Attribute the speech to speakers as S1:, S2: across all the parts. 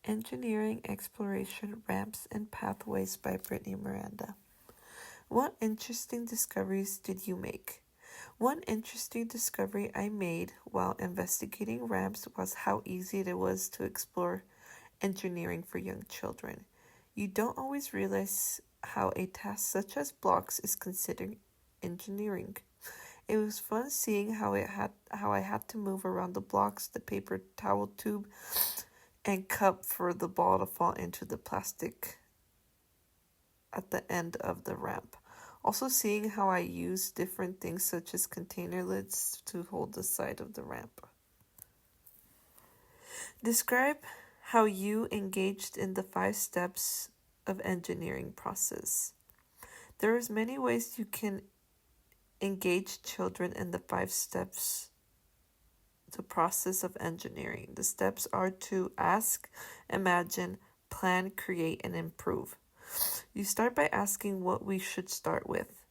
S1: Engineering Exploration Ramps and Pathways by Brittany Miranda. What interesting discoveries did you make? One interesting discovery I made while investigating ramps was how easy it was to explore engineering for young children. You don't always realize how a task such as blocks is considered engineering. It was fun seeing how I had to move around the blocks, the paper towel tube, and cup for the ball to fall into the plastic at the end of the ramp. Also seeing how I used different things such as container lids to hold the side of the ramp. Describe how you engaged in the 5 steps of engineering process. There is many ways you can engage children in the 5 steps the process of engineering. The steps are to ask, imagine, plan, create, and improve. You start by asking what we should start with,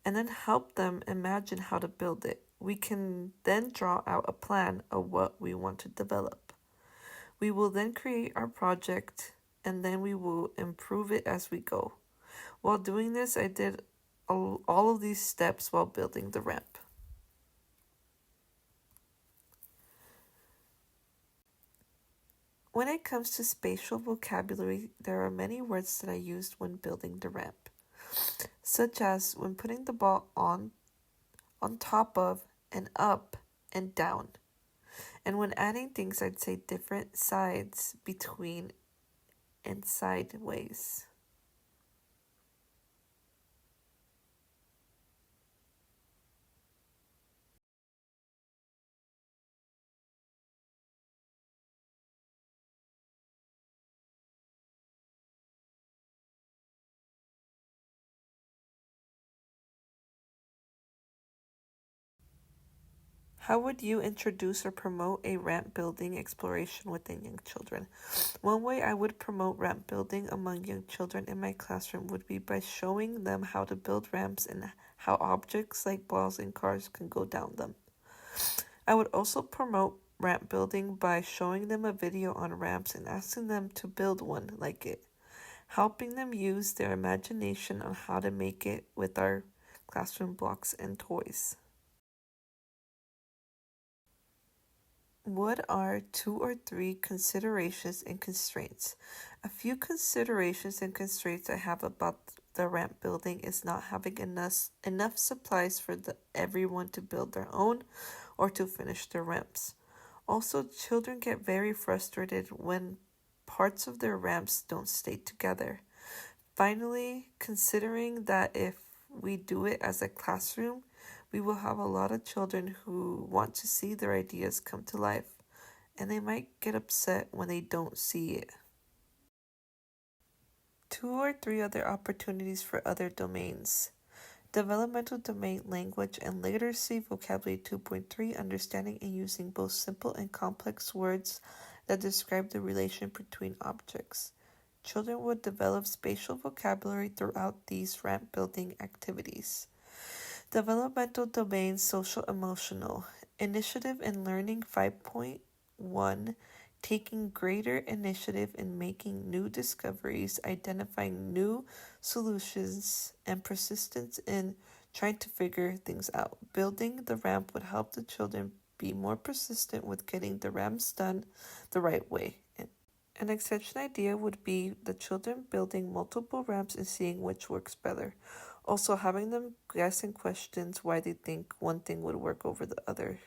S1: and then help them imagine how to build it. We can then draw out a plan of what we want to develop. We will then create our project, and then we will improve it as we go. While doing this, I did all of these steps while building the ramp. When it comes to spatial vocabulary, there are many words that I used when building the ramp, such as when putting the ball on top of, and up, and down. And when adding things, I'd say different sides, between, and sideways. How would you introduce or promote a ramp building exploration within young children? One way I would promote ramp building among young children in my classroom would be by showing them how to build ramps and how objects like balls and cars can go down them. I would also promote ramp building by showing them a video on ramps and asking them to build one like it, helping them use their imagination on how to make it with our classroom blocks and toys. What are 2 or 3 considerations and constraints? A few considerations and constraints I have about the ramp building is not having enough supplies for everyone to build their own or to finish their ramps. Also, children get very frustrated when parts of their ramps don't stay together. Finally, considering that if we do it as a classroom, we will have a lot of children who want to see their ideas come to life, and they might get upset when they don't see it. 2 or 3 other opportunities for other domains. Developmental domain language and literacy vocabulary 2.3, understanding and using both simple and complex words that describe the relation between objects. Children would develop spatial vocabulary throughout these ramp building activities. Developmental domain social emotional initiative in learning 5.1, taking greater initiative in making new discoveries, identifying new solutions, and persistence in trying to figure things out. Building the ramp would help the children be more persistent with getting the ramps done the right way. An exception idea would be the children building multiple ramps and seeing which works better. Also, having them guess in questions why they think one thing would work over the other.